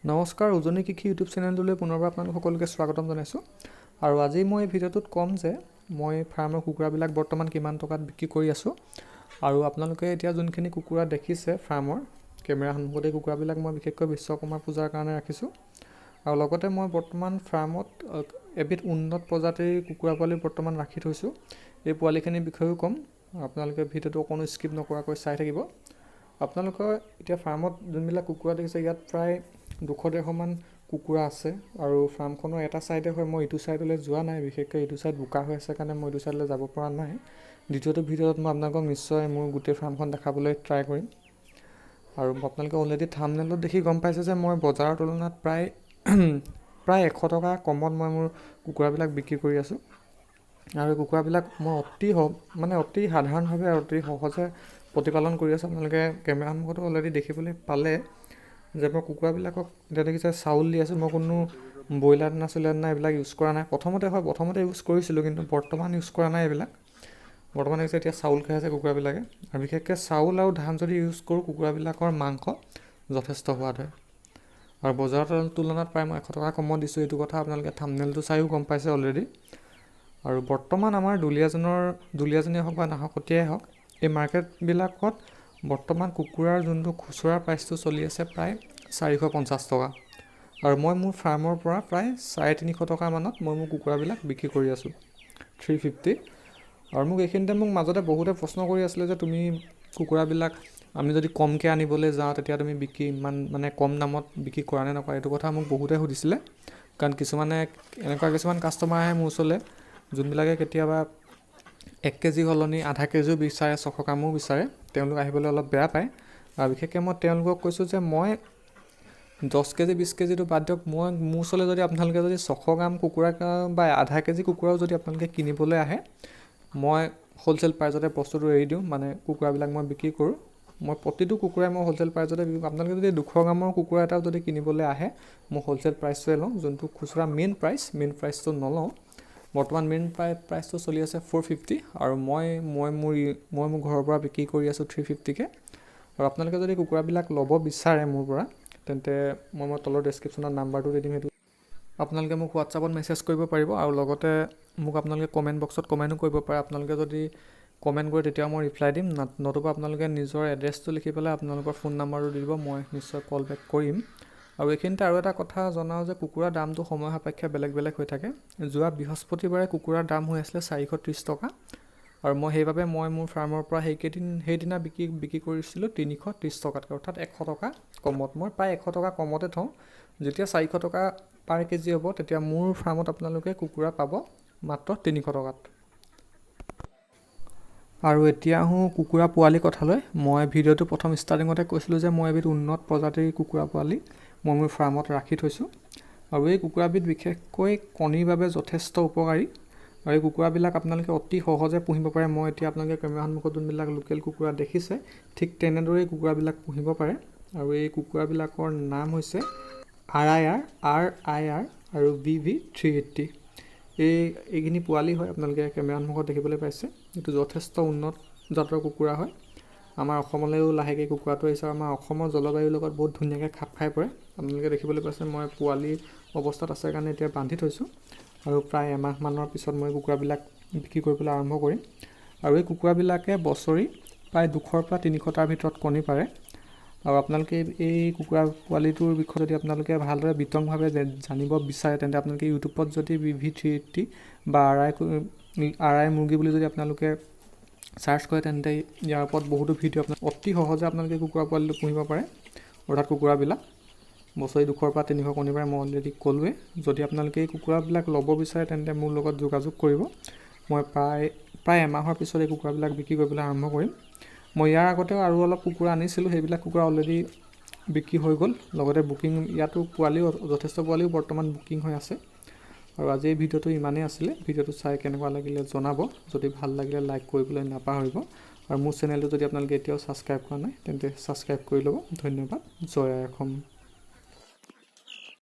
নমস্কাৰ উজনি কৃষি ইউটিউব চেনেলটোলৈ পুনৰবাৰ আপোনালোক সকলোকে স্বাগতম জনাইছোঁ। আৰু আজি মই ভিডিঅ'টোত ক'ম যে মই ফাৰ্মৰ কুকুৰাবিলাক বৰ্তমান কিমান টকাত বিক্ৰী কৰি আছোঁ। আৰু আপোনালোকে এতিয়া যোনখিনি কুকুৰা দেখিছে ফাৰ্মৰ কেমেৰা সন্মুখতে কুকুৰাবিলাক মই বিশেষকৈ বিশ্বকৰ্মা পূজাৰ কাৰণে ৰাখিছোঁ। আৰু লগতে মই বৰ্তমান ফাৰ্মত এবিধ উন্নত প্ৰজাতিৰ কুকুৰা পোৱালি বৰ্তমান ৰাখি থৈছোঁ। এই পোৱালিখিনিৰ বিষয়েও ক'ম, আপোনালোকে ভিডিঅ'টো অকণো স্কিপ নকৰাকৈ চাই থাকিব। আপোনালোকৰ এতিয়া ফাৰ্মত যোনবিলাক কুকুৰা দেখিছে ইয়াত প্ৰায় 200-150 মান কুকুৰা আছে। আৰু ফাৰ্মখনৰ এটা ছাইডে হয়, মই ইটো ছাইডলৈ যোৱা নাই, বিশেষকৈ এইটো ছাইড বোকা হৈ আছে কাৰণে মই এইটো ছাইডলৈ যাব পৰা নাই। দ্বিতীয়টো ভিডিঅ'ত মই আপোনালোকক নিশ্চয় মোৰ গোটেই ফাৰ্মখন দেখাবলৈ ট্ৰাই কৰিম। আৰু আপোনালোকে অলৰেডি থাম্বনেইলত দেখি গম পাইছে যে মই বজাৰৰ তুলনাত প্ৰায় 100 টকা কমত মই মোৰ কুকুৰাবিলাক বিক্ৰী কৰি আছোঁ। আৰু কুকুৰাবিলাক মই অতি সাধাৰণভাৱে আৰু অতি সহজে প্ৰতিপালন কৰি আছোঁ। আপোনালোকে কেমেৰা সন্মুখতো অলৰেডি দেখিবলৈ পালে যে মই কুকুৰাবিলাকক এতিয়া দেখিছে চাউল দি আছোঁ। মই কোনো ব্ৰইলাৰ দানা এইবিলাক ইউজ কৰা নাই। প্ৰথমতে ইউজ কৰিছিলোঁ, কিন্তু বৰ্তমান ইউজ কৰা নাই এইবিলাক। বৰ্তমান দেখিছে এতিয়া চাউল খাই আছে কুকুৰাবিলাকে। আৰু বিশেষকৈ চাউল আৰু ধান যদি ইউজ কৰোঁ কুকুৰাবিলাকৰ মাংস যথেষ্ট সোৱাদ হয়। আৰু বজাৰৰ তুলনাত প্ৰায় মই 100 টকা কমত দিছোঁ, এইটো কথা আপোনালোকে থাম্বনেইলটো চাইও গম পাইছে অলৰেডি। আৰু বৰ্তমান আমাৰ দুলীয়াজনীয়ে হওক বা নাহৰকটীয়াই হওক, এই মাৰ্কেটবিলাকত বৰ্তমান কুকুৰাৰ যোনটো খুচুৰা প্ৰাইচটো চলি আছে প্ৰায় 450 টকা। আৰু মই মোৰ ফাৰ্মৰ পৰা প্ৰায় 350 টকা মানত মই মোৰ কুকুৰাবিলাক বিক্ৰী কৰি আছোঁ, 350। আৰু এইখিনিতে মাজতে বহুতে প্ৰশ্ন কৰি আছিলে যে তুমি কুকুৰাবিলাক আমি যদি কমকৈ আনিবলৈ যাওঁ তেতিয়া তুমি ইমান কম দামত বিক্ৰী কৰা নে নকৰা, এইটো কথা মোক বহুতে সুধিছিলে। কাৰণ কিছুমান কাষ্টমাৰ আহে মোৰ ওচৰলৈ যোনবিলাকে কেতিয়াবা 1 কেজি সলনি আধা কেজিও বিচাৰে, 600 গ্ৰামো বিচাৰে। তেওঁলোক আহিবলৈ অলপ বেয়া পায়। আৰু বিশেষকৈ মই তেওঁলোকক কৈছোঁ যে মই 10 কেজি 20 কেজিটো বাদ দিয়ক, মোৰ ওচৰলৈ যদি আপোনালোকে যদি 600 গ্ৰাম কুকুৰা বা আধা কেজি কুকুৰাও যদি আপোনালোকে কিনিবলৈ আহে, মই হ'লচেল প্ৰাইজতে বস্তুটো এৰি দিওঁ। কুকুৰাবিলাক মই বিক্ৰী কৰোঁ, মই প্ৰতিটো কুকুৰাই মই হ'লচেল প্ৰাইজতে বিক্ৰী কৰোঁ। আপোনালোকে যদি 200 গ্ৰামৰ কুকুৰা এটাও যদি কিনিবলৈ আহে, মই হ'লচেল প্ৰাইচটোৱে লওঁ। যোনটো খুচুৰা মেইন প্ৰাইচটো নলওঁ। বৰ্তমান মেইন প্ৰাইচটো চলি আছে 450। আৰু মই মোৰ ঘৰৰ পৰা বিক্ৰী কৰি আছোঁ 350কৈ। আৰু আপোনালোকে যদি কুকুৰাবিলাক ল'ব বিচাৰে মোৰ পৰা, তেন্তে মই তলৰ ডেছক্ৰিপশ্যনত নাম্বাৰটো দি দিম, সেইটো আপোনালোকে মোক হোৱাটছআপত মেছেজ কৰিব পাৰিব। আৰু লগতে মোক আপোনালোকে কমেণ্ট বক্সত কমেণ্টো কৰিব পাৰে। আপোনালোকে যদি কমেণ্ট কৰে তেতিয়াও মই ৰিপ্লাই দিম, নতুবা আপোনালোকে নিজৰ এড্ৰেছটো লিখি পেলাই আপোনালোকৰ ফোন নাম্বাৰটো দি দিব, মই নিশ্চয় কল বেক কৰিম। আৰু এইখিনিতে আৰু এটা কথা জনাওঁ যে কুকুৰাৰ দামটো সময় সাপেক্ষে বেলেগ হৈ থাকে। যোৱা বৃহস্পতিবাৰে কুকুৰাৰ দাম হৈ আছিলে 430 টকা। আৰু সেইবাবে মই মোৰ ফাৰ্মৰ পৰা সেইদিনা বিক্ৰী কৰিছিলোঁ 330 টকাতকৈ, অৰ্থাৎ 100 টকা কমত। মই প্ৰায় 100 টকা কমতে থওঁ। যেতিয়া 400 টকা পাৰ কেজি হ'ব, তেতিয়া মোৰ ফাৰ্মত আপোনালোকে কুকুৰা পাব মাত্ৰ 300 টকাত। আৰু এতিয়া আহোঁ কুকুৰা পোৱালি কথালৈ। মই ভিডিঅ'টো প্ৰথম ষ্টাৰ্টিঙতে কৈছিলোঁ যে মই এবিধ উন্নত প্ৰজাতিৰ কুকুৰা পোৱালি মই মোৰ ফাৰ্মত ৰাখি থৈছোঁ। আৰু এই কুকুৰাবিধ বিশেষকৈ কণীৰ বাবে যথেষ্ট উপকাৰী। আৰু এই কুকুৰাবিলাক আপোনালোকে অতি সহজে পুহিব পাৰে। মই এতিয়া আপোনালোকে কেমেৰা সন্মুখত যোনবিলাক লোকেল কুকুৰা দেখিছে, ঠিক তেনেদৰেই কুকুৰাবিলাক পুহিব পাৰে। আৰু এই কুকুৰাবিলাকৰ নাম হৈছে RIR আৰু BV380। এইখিনি পোৱালি হয়, আপোনালোকে কেমেৰা সন্মুখত দেখিবলৈ পাইছে। এইটো যথেষ্ট উন্নত জাতৰ কুকুৰা হয়। আমাৰ অসমলৈও লাহেকৈ কুকুৰাটো আহিছে। আমাৰ অসমৰ জলবায়ুৰ লগত বহুত ধুনীয়াকৈ খাপ খাই পৰে। আপোনালোকে দেখিবলৈ পাইছে মই পোৱালি অৱস্থাত আছে কাৰণে এতিয়া বান্ধি থৈছোঁ। আৰু প্ৰায় এমাহমানৰ পিছত মই কুকুৰাবিলাক বিক্ৰী কৰিবলৈ আৰম্ভ কৰিম। আৰু এই কুকুৰাবিলাকে বছৰি প্ৰায় 200 পৰা 300টাৰ ভিতৰত কণী পাৰে। আৰু আপোনালোকে এই কুকুৰা পোৱালিটোৰ বিষয়ে যদি আপোনালোকে ভালদৰে বিতংভাৱে জানিব বিচাৰে, তেন্তে আপোনালোকে ইউটিউবত যদি BV380 বা RI মুৰ্গী বুলি যদি আপোনালোকে চাৰ্চ কৰে, তেন্তে ইয়াৰ ওপৰত বহুতো ভিডিঅ' অতি সহজে আপোনালোকে কুকুৰা পোৱালিটো পুহিব পাৰে। অৰ্থাৎ কুকুৰাবিলাক বছৰি 200 পৰা 300 কণী পাৰে, মই অলৰেডি ক'লোৱে। যদি আপোনালোকে এই কুকুৰাবিলাক ল'ব বিচাৰে, তেন্তে মোৰ লগত যোগাযোগ কৰিব। মই প্ৰায় এমাহৰ পিছত এই কুকুৰাবিলাক বিক্ৰী কৰিবলৈ আৰম্ভ কৰিম। মই ইয়াৰ আগতেও আৰু অলপ কুকুৰা আনিছিলোঁ, সেইবিলাক কুকুৰা অলৰেডি বিক্ৰী হৈ গ'ল। লগতে ইয়াতো যথেষ্ট পোৱালিও বৰ্তমান বুকিং হৈ আছে। আৰু আজি এই ভিডিঅ'টো ইমানেই আছিলে। ভিডিঅ'টো চাই কেনেকুৱা লাগিলে জনাব। যদি ভাল লাগিলে লাইক কৰিবলৈ নাপাহৰিব। আৰু মোৰ চেনেলটো যদি আপোনালোকে এতিয়াও ছাবস্ক্ৰাইব কৰা নাই, তেন্তে ছাবস্ক্ৰাইব কৰি ল'ব। ধন্যবাদ। জয় আই অসম।